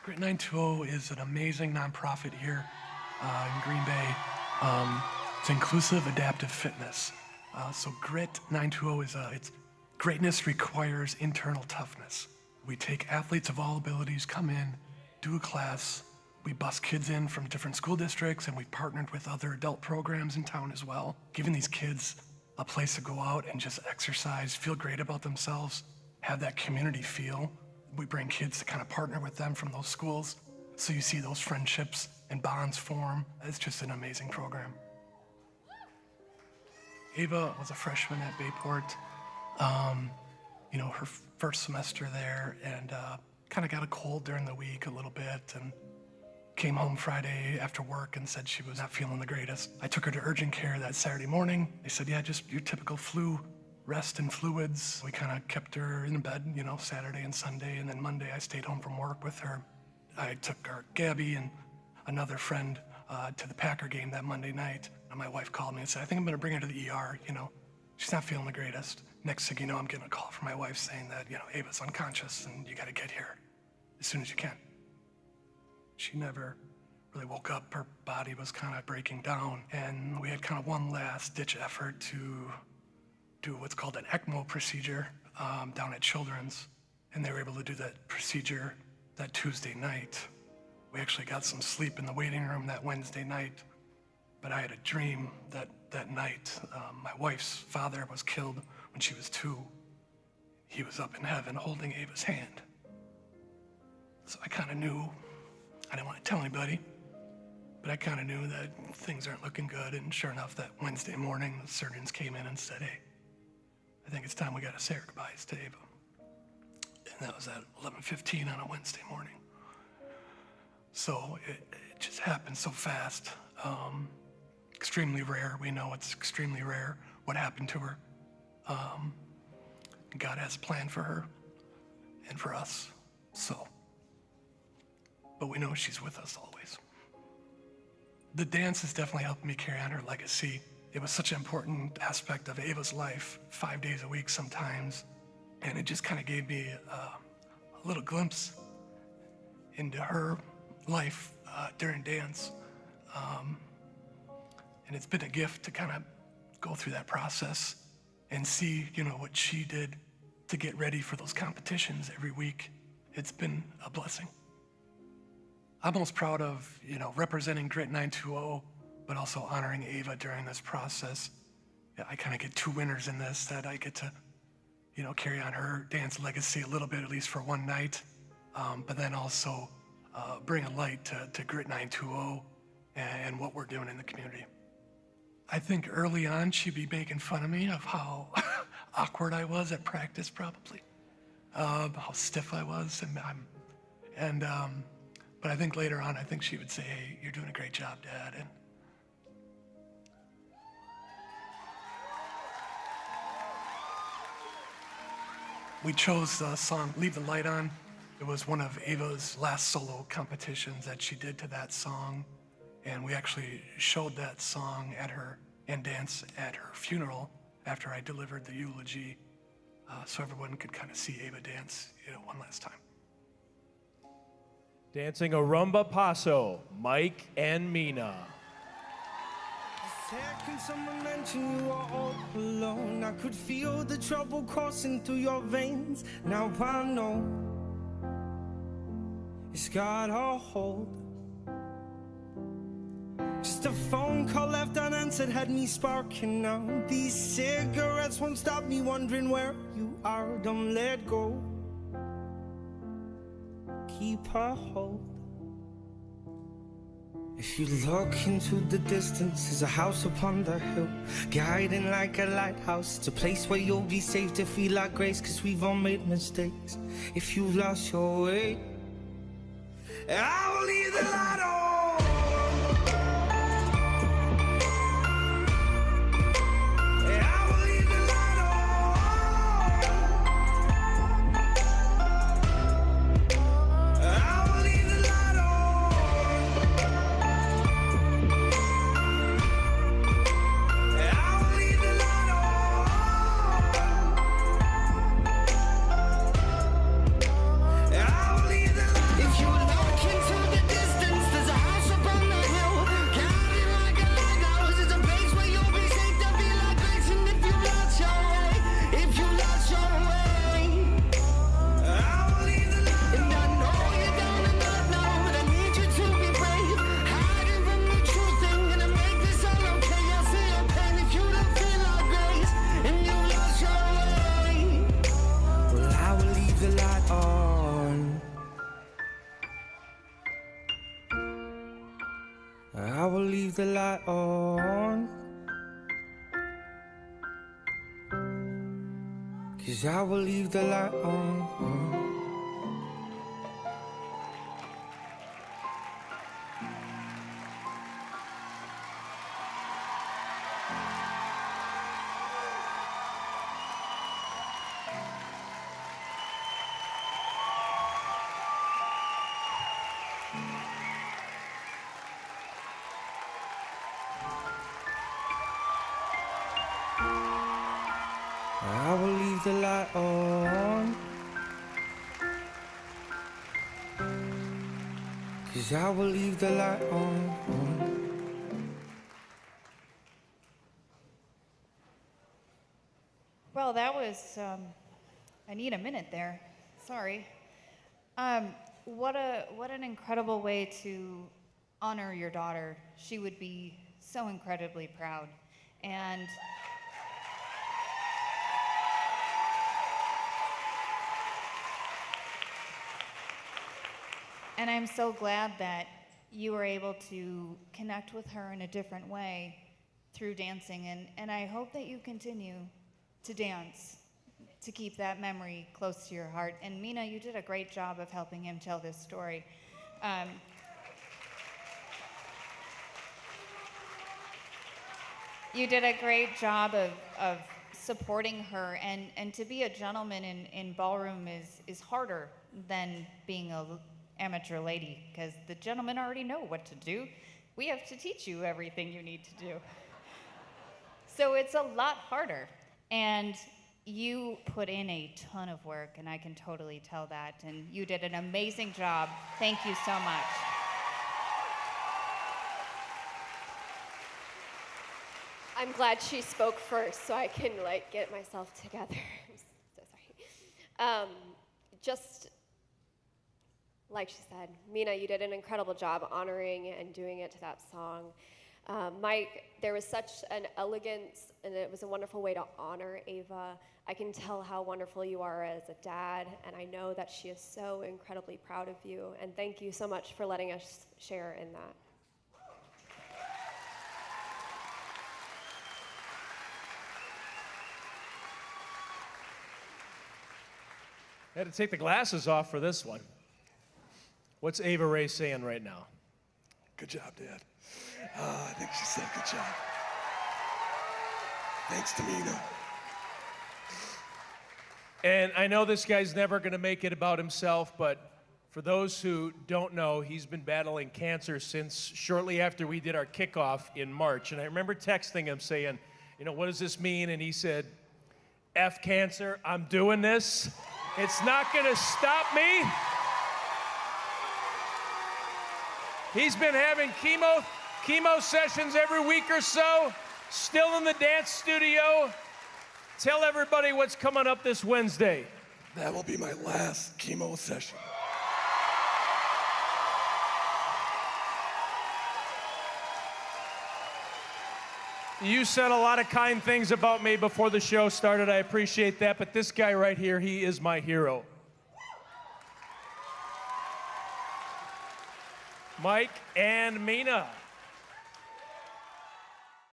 Grit 920 is an amazing nonprofit here in Green Bay. It's inclusive adaptive fitness. So Grit 920 it's greatness requires internal toughness. We take athletes of all abilities, come in, do a class. We bus kids in from different school districts, and we've partnered with other adult programs in town as well, giving these kids a place to go out and just exercise, feel great about themselves, have that community feel. We bring kids to kind of partner with them from those schools, so you see those friendships and bonds form. It's just an amazing program. Ava was a freshman at Bayport, her first semester there, and kind of got a cold during the week a little bit, and came home Friday after work and said she was not feeling the greatest. I took her to urgent care that Saturday morning. They said, yeah, just your typical flu, rest and fluids. We kind of kept her in bed, Saturday and Sunday, and then Monday I stayed home from work with her. I took our Gabby and another friend to the Packer game that Monday night. And my wife called me and said, I think I'm gonna bring her to the ER, she's not feeling the greatest. Next thing you know, I'm getting a call from my wife saying that, Ava's unconscious and you gotta get here as soon as you can. She never really woke up. Her body was kind of breaking down, and we had kind of one last ditch effort to do what's called an ECMO procedure down at Children's, and they were able to do that procedure that Tuesday night. We actually got some sleep in the waiting room that Wednesday night, but I had a dream that night. My wife's father was killed when she was 2. He was up in heaven holding Ava's hand. So I kind of knew, I didn't want to tell anybody, but I kind of knew that things aren't looking good, and sure enough, that Wednesday morning, the surgeons came in and said, hey, I think it's time we got to say our goodbyes to Ava. And that was at 11:15 on a Wednesday morning. So it just happened so fast. Extremely rare. We know it's extremely rare what happened to her. God has a plan for her and for us. But we know she's with us always. The dance has definitely helped me carry on her legacy. It was such an important aspect of Ava's life, 5 days a week sometimes, and it just kind of gave me a little glimpse into her life during dance. And it's been a gift to kind of go through that process and see, what she did to get ready for those competitions every week. It's been a blessing. I'm most proud of, representing Grit 920, but also honoring Ava during this process. Yeah, I kind of get 2 winners in this, that I get to, carry on her dance legacy a little bit, at least for one night, but then also bring a light to Grit 920 and what we're doing in the community. I think early on she'd be making fun of me of how awkward I was at practice, probably, how stiff I was, but I think later on, I think she would say, hey, you're doing a great job, Dad. And we chose the song, Leave the Light On. It was one of Ava's last solo competitions that she did to that song. And we actually showed that song and dance at her funeral after I delivered the eulogy, so everyone could kind of see Ava dance, one last time. Dancing a rumba paso, Mike and Mina. The second someone mentioned you were all alone, I could feel the trouble coursing through your veins. Now I know it's got a hold. Just a phone call left unanswered had me sparking now. These cigarettes won't stop me wondering where you are. Don't let go. Keep a hold. If you look into the distance, there's a house upon the hill, guiding like a lighthouse. It's a place where you'll be safe to feel like grace, cause we've all made mistakes. If you've lost your way, I will leave the light on. If you look will leave the light on. 'Cause I will leave the light on. I will leave the light on. 'Cause I will leave the light on. Well, that was, I need a minute there. Sorry. What an incredible way to honor your daughter. She would be so incredibly proud. And I'm so glad that you were able to connect with her in a different way through dancing. And I hope that you continue to dance, to keep that memory close to your heart. And Mina, you did a great job of helping him tell this story. You did a great job of supporting her, and to be a gentleman in ballroom is harder than being a amateur lady, because the gentlemen already know what to do. We have to teach you everything you need to do. So it's a lot harder. And you put in a ton of work, and I can totally tell that. And you did an amazing job. Thank you so much. I'm glad she spoke first so I can get myself together. I'm so sorry. Just like she said, Mina, you did an incredible job honoring and doing it to that song. Mike, there was such an elegance, and it was a wonderful way to honor Ava. I can tell how wonderful you are as a dad, and I know that she is so incredibly proud of you. And thank you so much for letting us share in that. I had to take the glasses off for this one. What's Ava Ray saying right now? Good job, Dad. I think she said good job. Thanks to Mina. And I know this guy's never going to make it about himself, but for those who don't know, he's been battling cancer since shortly after we did our kickoff in March. And I remember texting him saying, what does this mean? And he said, F cancer, I'm doing this. It's not going to stop me. He's been having chemo sessions every week or so, still in the dance studio. Tell everybody what's coming up this Wednesday. That will be my last chemo session. You said a lot of kind things about me before the show started. I appreciate that, but this guy right here, he is my hero. Mike and Mina.